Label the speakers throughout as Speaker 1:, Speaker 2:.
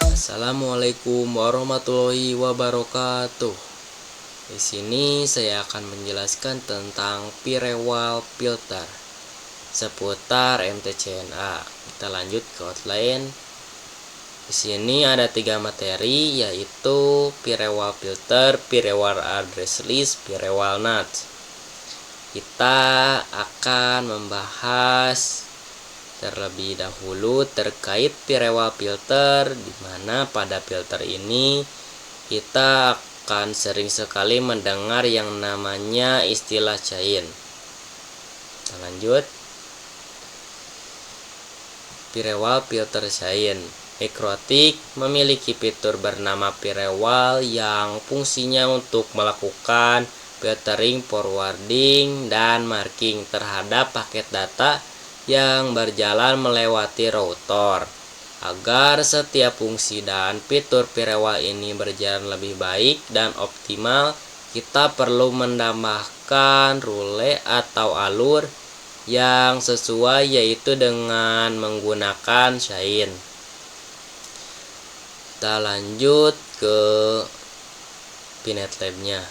Speaker 1: Assalamualaikum warahmatullahi wabarakatuh. Di sini saya akan menjelaskan tentang Firewall filter seputar MTCNA. Kita lanjut ke outline. Di sini ada 3 materi, yaitu Firewall filter, Firewall address list, Firewall NAT. Kita akan membahas terlebih dahulu terkait firewall filter, di mana pada filter ini kita akan sering sekali mendengar yang namanya istilah chain. Kita lanjut. Firewall filter chain. MikroTik memiliki fitur bernama firewall yang fungsinya untuk melakukan filtering, forwarding, dan marking terhadap paket data yang berjalan melewati router. Agar setiap fungsi dan fitur firewall ini berjalan lebih baik dan optimal, kita perlu menambahkan rule atau alur yang sesuai, yaitu dengan menggunakan chain. Kita lanjut ke Pinet Lab-nya.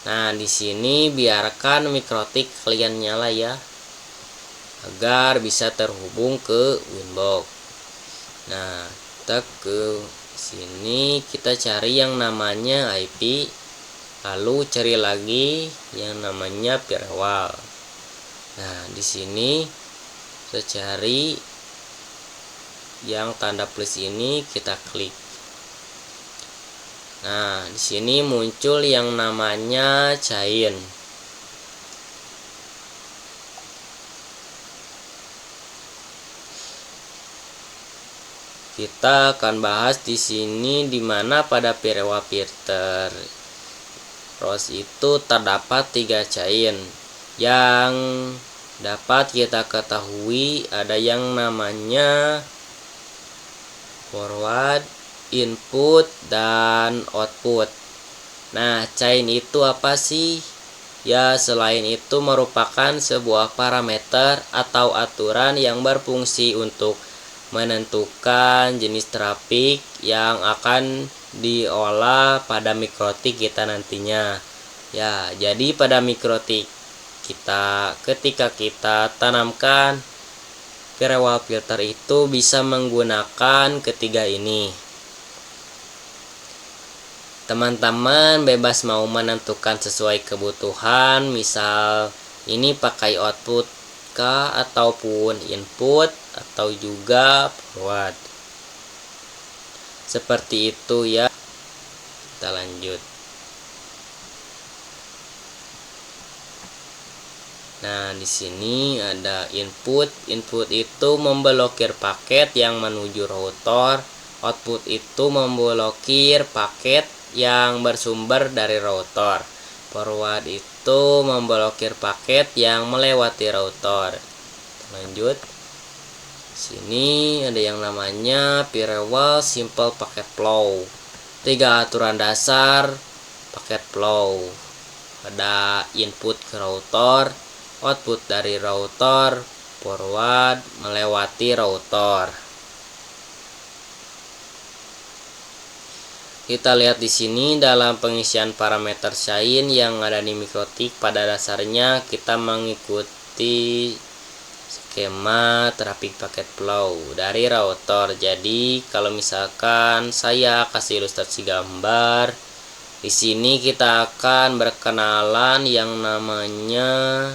Speaker 1: Nah, di sini biarkan MikroTik kalian nyala ya, agar bisa terhubung ke Winbox. Nah, kita ke sini, kita cari yang namanya IP, lalu cari lagi yang namanya firewall. Nah, di sini kita cari yang tanda plus ini, kita klik. Nah, di sini muncul yang namanya chain. Kita akan bahas di sini di mana pada firewall filter ROS itu terdapat 3 chain yang dapat kita ketahui. Ada yang namanya forward, input, dan output. Nah, chain itu apa sih? Ya, selain itu merupakan sebuah parameter atau aturan yang berfungsi untuk menentukan jenis trafik yang akan diolah pada MikroTik kita nantinya. Ya, jadi pada MikroTik kita, ketika kita tanamkan firewall filter itu bisa menggunakan ketiga ini. Teman-teman bebas mau menentukan sesuai kebutuhan, misal ini pakai output kah, ataupun input, atau juga forward. Seperti itu ya. Kita lanjut. Nah, di sini ada input. Input itu memblokir paket yang menuju router. Output itu memblokir paket yang bersumber dari router. Forward itu memblokir paket yang melewati router. Lanjut. Sini ada yang namanya firewall simple packet flow. 3 aturan dasar paket flow. Ada input ke router, output dari router, forward melewati router. Kita lihat di sini dalam pengisian parameter chain yang ada di MikroTik. Pada dasarnya kita mengikuti skema traffic packet flow dari router. Jadi kalau misalkan saya kasih ilustrasi gambar, di sini kita akan berkenalan yang namanya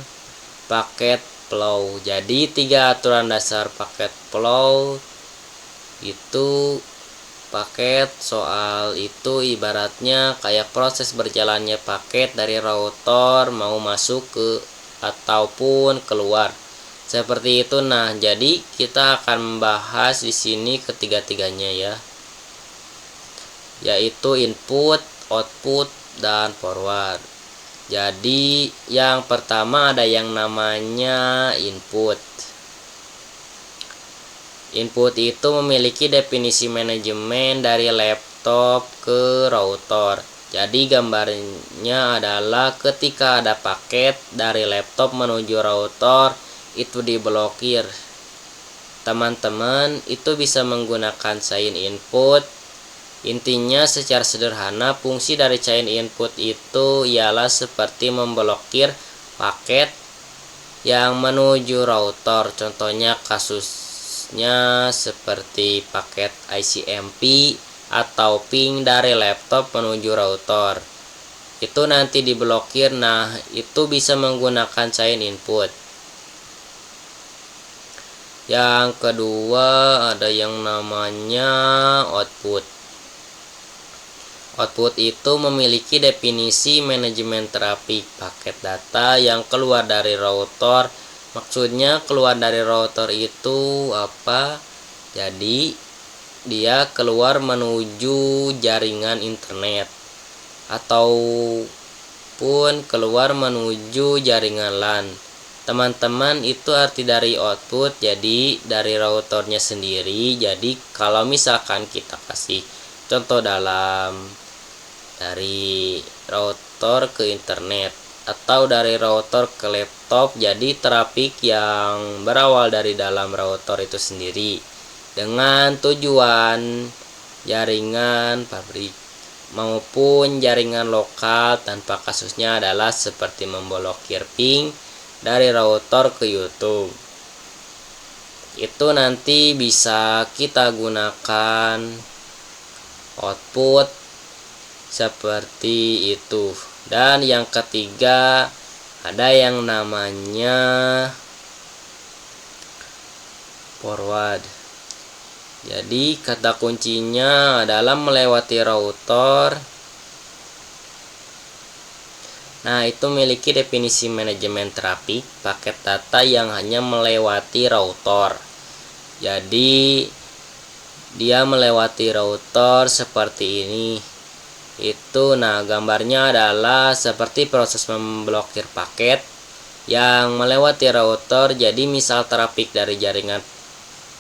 Speaker 1: paket flow. Jadi 3 aturan dasar paket flow itu paket, soal itu ibaratnya kayak proses berjalannya paket dari router mau masuk ke ataupun keluar. Seperti itu. Nah, jadi kita akan membahas di sini ketiga-tiganya ya. Yaitu input, output, dan forward. Jadi yang pertama ada yang namanya input. Input itu memiliki definisi manajemen dari laptop ke router. Jadi gambarnya adalah ketika ada paket dari laptop menuju router, itu diblokir. teman-teman itu bisa menggunakan sign input. Intinya secara sederhana fungsi dari sign input itu ialah seperti memblokir paket yang menuju router. Contohnya kasusnya seperti paket ICMP atau ping dari laptop menuju router. Itu nanti diblokir. Nah, itu bisa menggunakan sign input. Yang kedua ada yang namanya output. Output itu memiliki definisi manajemen trafik paket data yang keluar dari router. Maksudnya keluar dari router itu apa? Jadi dia keluar menuju jaringan internet ataupun keluar menuju jaringan LAN. Teman-teman, itu arti dari output. Jadi dari routernya sendiri. Jadi kalau misalkan kita kasih contoh dari router ke internet atau dari router ke laptop, jadi trafik yang berawal dari dalam router itu sendiri dengan tujuan jaringan pabrik maupun jaringan lokal, tanpa kasusnya adalah seperti memblokir ping dari router ke YouTube. Itu nanti bisa kita gunakan output seperti itu. Dan yang ketiga ada yang namanya forward. Jadi kata kuncinya adalah melewati router. Nah, itu memiliki definisi manajemen trafik paket data yang hanya melewati router. Jadi dia melewati router seperti ini. Itu nah gambarnya adalah seperti proses memblokir paket yang melewati router. Jadi misal trafik dari jaringan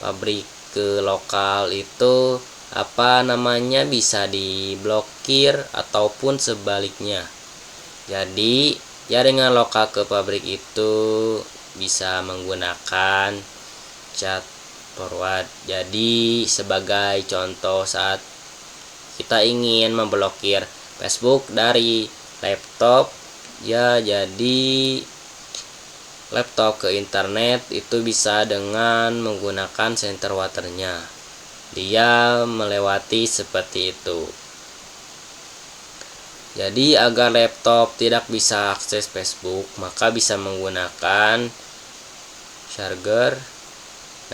Speaker 1: pabrik ke lokal itu bisa diblokir ataupun sebaliknya. Jadi jaringan lokal ke pabrik itu bisa menggunakan chat forward. Jadi sebagai contoh, saat kita ingin memblokir Facebook dari laptop, ya jadi laptop ke internet itu bisa dengan menggunakan center waternya. Dia melewati seperti itu. Jadi agar laptop tidak bisa akses Facebook, maka bisa menggunakan charger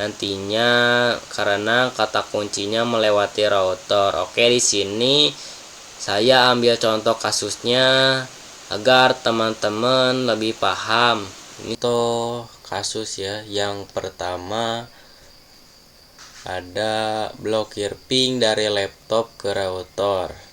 Speaker 1: nantinya, karena kata kuncinya melewati router. Oke, di sini saya ambil contoh kasusnya agar teman-teman lebih paham. Ini contoh kasus ya. Yang pertama ada blokir ping dari laptop ke router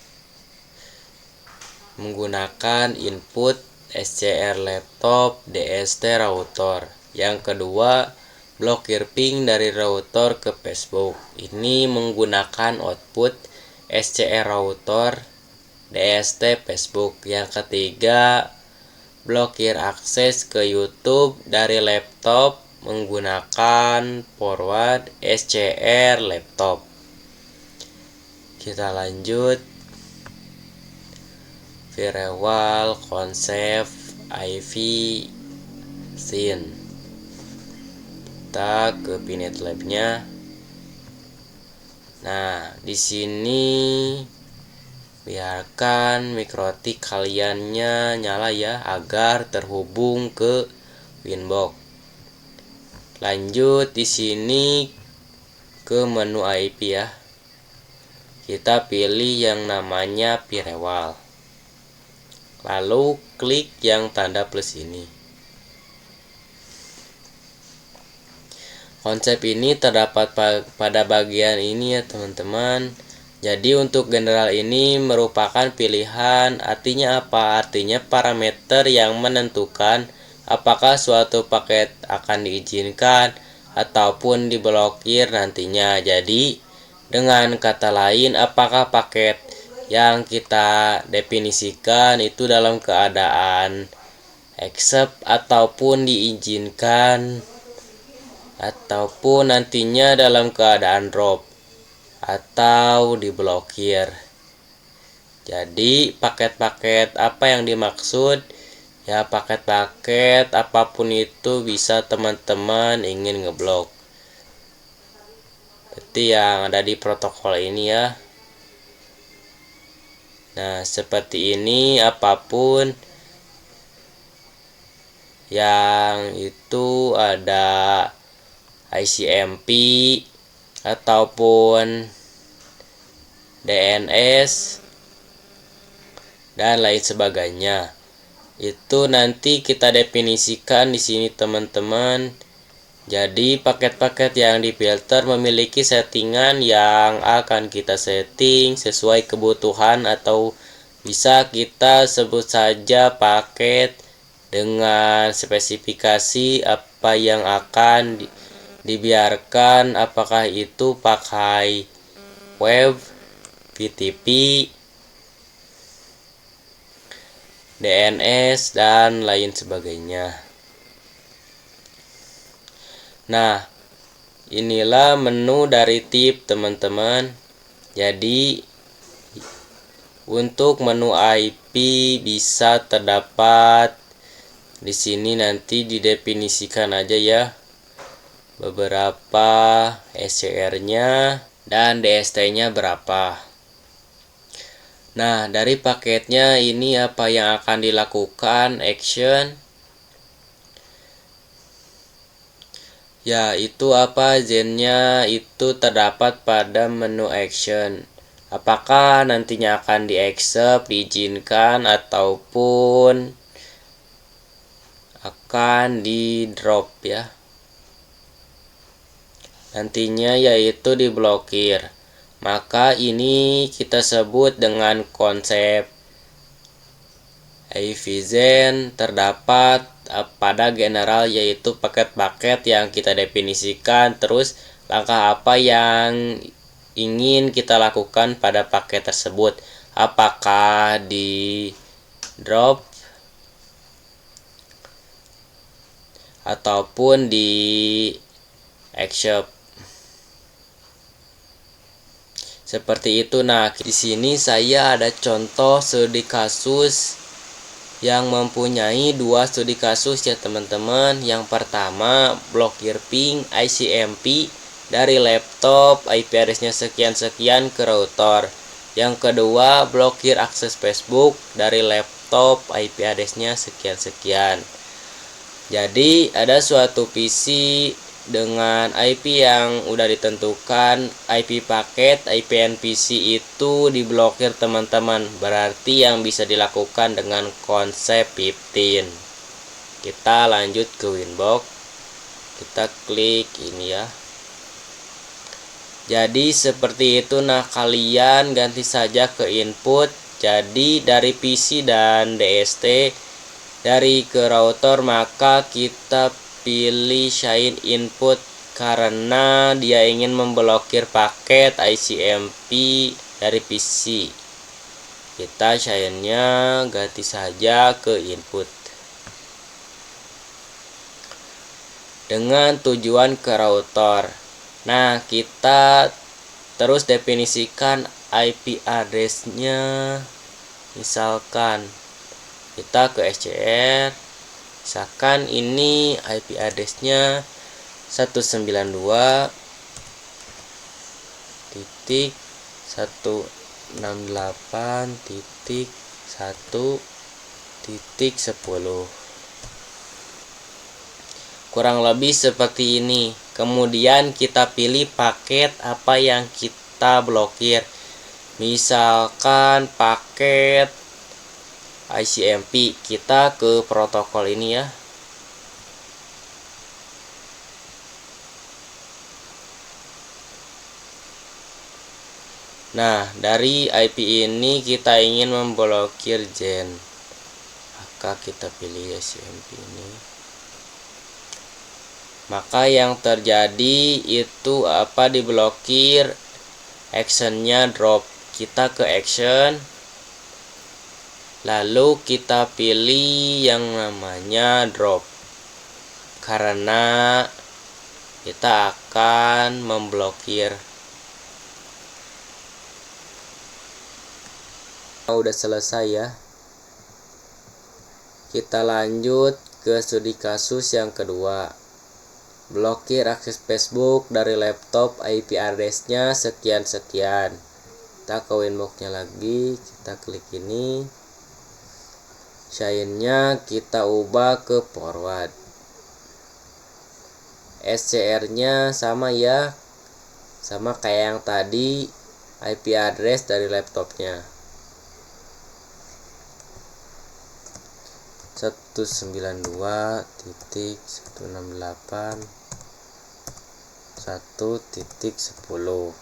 Speaker 1: menggunakan input SCR laptop DST router. Yang kedua, blokir ping dari router ke Facebook. Ini menggunakan output SCR router DST Facebook. Yang ketiga, blokir akses ke YouTube dari laptop menggunakan forward SCR laptop. Kita lanjut. Firewall konsep IV scene. Kita ke Pinet Lab-nya. Nah, di sini biarkan mikrotik kaliannya nyala ya agar terhubung ke Winbox. Lanjut di sini ke menu IP ya. Kita pilih yang namanya firewall. Lalu klik yang tanda plus ini. Konsep ini terdapat pada bagian ini ya teman-teman. Jadi untuk general ini merupakan pilihan. Artinya apa? Artinya parameter yang menentukan apakah suatu paket akan diizinkan ataupun diblokir nantinya. Jadi dengan kata lain, apakah paket yang kita definisikan itu dalam keadaan accept ataupun diizinkan ataupun nantinya dalam keadaan drop atau diblokir. Jadi paket-paket apa yang dimaksud? Ya, paket-paket apapun itu bisa teman-teman ingin ngeblok. Seperti yang ada di protokol ini ya. Nah, seperti ini apapun yang itu ada ICMP ataupun DNS dan lain sebagainya. Itu nanti kita definisikan di sini teman-teman. Jadi paket-paket yang difilter memiliki settingan yang akan kita setting sesuai kebutuhan, atau bisa kita sebut saja paket dengan spesifikasi apa yang akan dibiarkan, apakah itu pakai web, FTP, DNS, dan lain sebagainya. Nah, inilah menu dari tip teman-teman. Jadi untuk menu IP bisa terdapat di sini, nanti didefinisikan aja ya beberapa SCR-nya dan DST-nya berapa. Nah, dari paketnya ini apa yang akan dilakukan action? Ya, itu apa zennya itu terdapat pada menu action. Apakah nantinya akan di-accept, diizinkan, ataupun akan di-drop ya. Nantinya yaitu diblokir. Maka ini kita sebut dengan konsep IVZen terdapat pada general, yaitu paket-paket yang kita definisikan, terus langkah apa yang ingin kita lakukan pada paket tersebut, apakah di drop ataupun di accept. Seperti itu. Nah, di sini saya ada contoh studi kasus yang mempunyai dua studi kasus ya teman-teman. Yang pertama, blokir ping ICMP dari laptop IP address-nya sekian-sekian ke router. Yang kedua, blokir akses Facebook dari laptop IP address-nya sekian-sekian. Jadi ada suatu PC dengan IP yang udah ditentukan, IP paket, IP NPC itu diblokir teman-teman. Berarti yang bisa dilakukan dengan konsep 15. Kita lanjut ke Winbox. Kita klik ini ya. Jadi seperti itu. Nah, kalian ganti saja ke input. Jadi dari PC dan DST, dari ke router, maka kita pilih shine input karena dia ingin memblokir paket ICMP dari PC. Kita shine-nya ganti saja ke input dengan tujuan ke router. Nah, kita terus definisikan IP address-nya. Misalkan kita ke SCR, misalkan ini IP address-nya 192.168.1.10, kurang lebih seperti ini. Kemudian kita pilih paket apa yang kita blokir, misalkan paket ICMP. Kita ke protokol ini ya. Nah, dari IP ini kita ingin memblokir gen, maka kita pilih ICMP ini. Maka yang terjadi itu apa, diblokir, actionnya drop. Kita ke action, lalu kita pilih yang namanya drop karena kita akan memblokir. Udah selesai ya. Kita lanjut ke studi kasus yang kedua. Blokir akses Facebook dari laptop IP address-nya sekian-sekian. Kita ke winbox-nya lagi, kita klik ini. Sign-nya kita ubah ke forward. SCR-nya sama ya. Sama kayak yang tadi, IP address dari laptopnya. 192.168.1.10.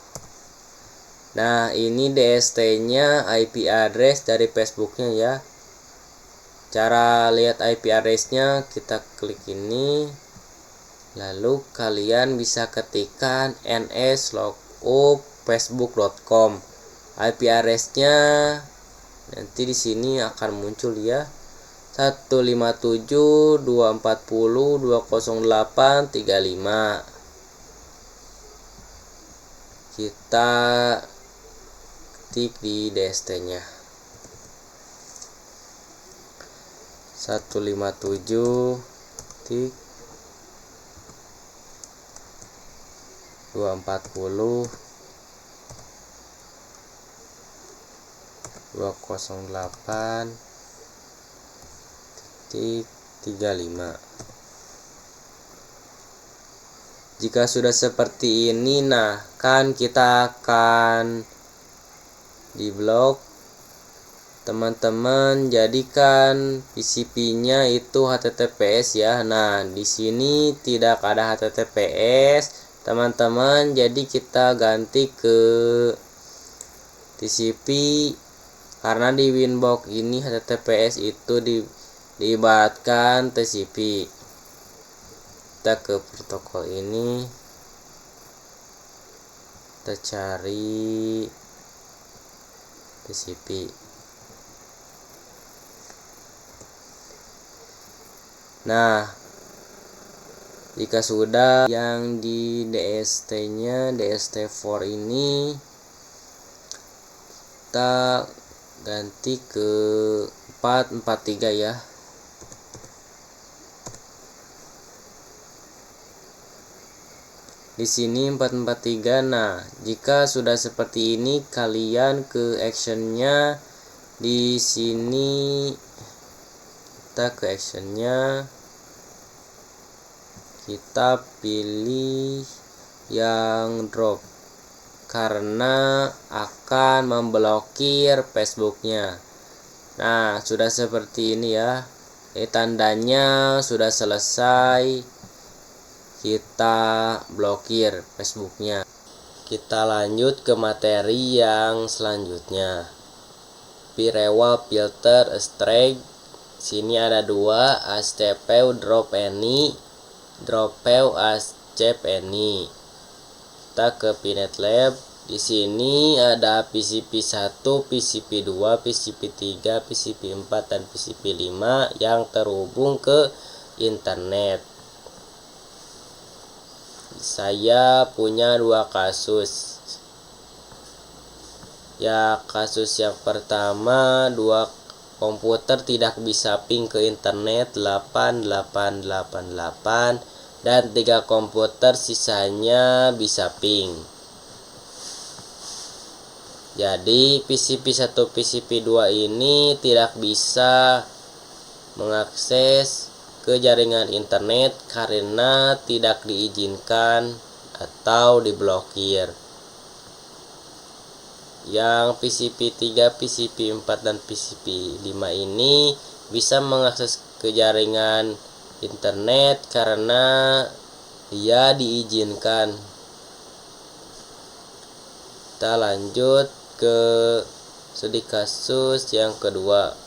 Speaker 1: Nah, ini DST-nya IP address dari Facebook-nya ya. Cara lihat IP address-nya, kita klik ini. Lalu kalian bisa ketikkan ns-logup.facebook.com. IP address-nya nanti di sini akan muncul ya. 157.240.208.35. Kita ketik di DST-nya 157.240.208.35. Jika sudah seperti ini, nah kan kita akan diblok. Teman-teman jadikan PCP-nya itu HTTPS ya. Nah, di sini tidak ada HTTPS, teman-teman. Jadi kita ganti ke TCP karena di winbox ini HTTPS itu diibaratkan TCP. Kita ke protokol ini, kita cari TCP. Nah, jika sudah, yang di DST-nya DST4 ini kita ganti ke 443 ya. Di sini 443. Nah, jika sudah seperti ini, kalian ke actionnya. Di sini kita ke actionnya, kita pilih yang drop karena akan memblokir Facebooknya. Nah, sudah seperti ini ya. Ini tandanya sudah selesai. Kita blokir Facebooknya. Kita lanjut ke materi yang selanjutnya. Firewall filter strike. Sini ada dua, HTTP drop any, dropout escape any. Kita ke Pinet Lab. Di sini ada PCP 1, PCP 2, PCP 3, PCP 4 dan PCP 5 yang terhubung ke internet. Saya punya dua kasus. Ya, kasus yang pertama, dua komputer tidak bisa ping ke internet 8888 dan 3 komputer sisanya bisa ping. Jadi PCP 1 PCP 2 ini tidak bisa mengakses ke jaringan internet karena tidak diizinkan atau diblokir. Yang PCP 3, PCP 4 dan PCP 5 ini bisa mengakses ke jaringan internet karena dia diizinkan. Kita lanjut ke studi kasus yang kedua.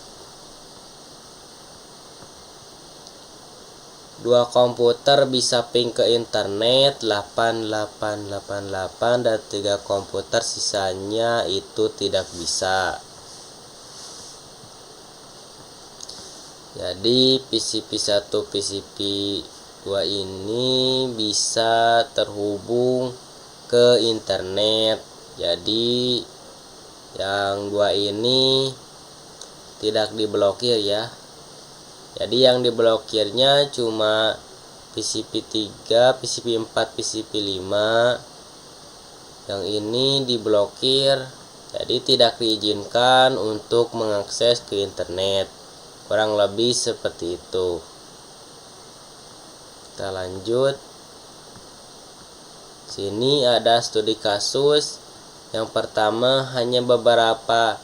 Speaker 1: Dua komputer bisa ping ke internet 8888 dan 3 komputer sisanya itu tidak bisa. Jadi PCP 1 PCP dua ini bisa terhubung ke internet. Jadi yang dua ini tidak diblokir ya. Jadi yang diblokirnya cuma PCP 3, PCP 4, PCP 5. Yang ini diblokir, jadi tidak diizinkan untuk mengakses ke internet. Kurang lebih seperti itu. Kita lanjut. Sini ada studi kasus. Yang pertama, hanya beberapa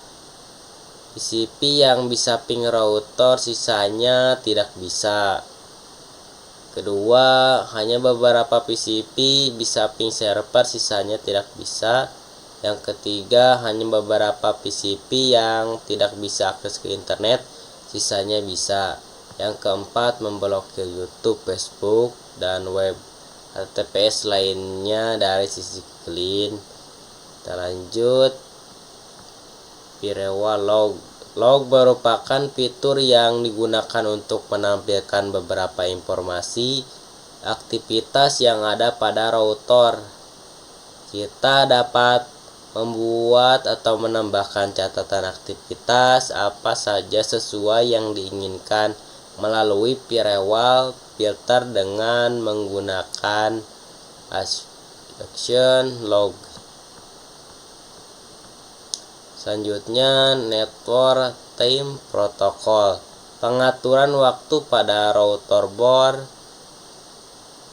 Speaker 1: PCP yang bisa ping router, sisanya tidak bisa. Kedua, hanya beberapa PCP bisa ping server, sisanya tidak bisa. Yang ketiga, hanya beberapa PCP yang tidak bisa akses ke internet, sisanya bisa. Yang keempat, memblokir YouTube, Facebook, dan web HTTPS lainnya dari sisi clean. Kita lanjut. Firewall log. Log merupakan fitur yang digunakan untuk menampilkan beberapa informasi aktivitas yang ada pada router. Kita dapat membuat atau menambahkan catatan aktivitas apa saja sesuai yang diinginkan melalui firewall filter dengan menggunakan action log. Selanjutnya, network time protocol. Pengaturan waktu pada router board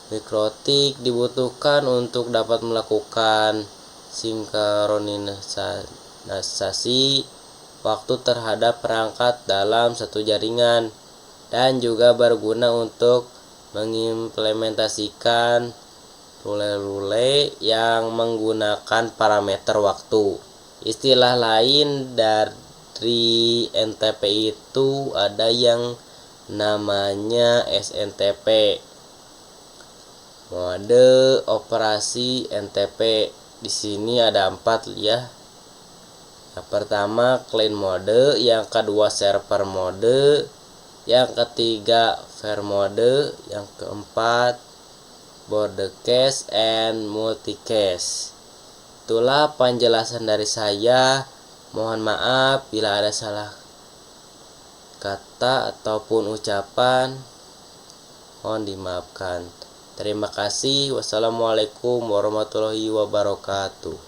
Speaker 1: mikrotik dibutuhkan untuk dapat melakukan sinkronisasi waktu terhadap perangkat dalam satu jaringan, dan juga berguna untuk mengimplementasikan rule-rule yang menggunakan parameter waktu. Istilah lain dari NTP itu ada yang namanya SNTP, mode operasi NTP. Di sini ada 4 ya. Yang pertama client mode, yang kedua server mode, yang ketiga fair mode, yang keempat broadcast and multicast. Itulah penjelasan dari saya. Mohon maaf bila ada salah kata ataupun ucapan, mohon dimaafkan. Terima kasih. Wassalamualaikum warahmatullahi wabarakatuh.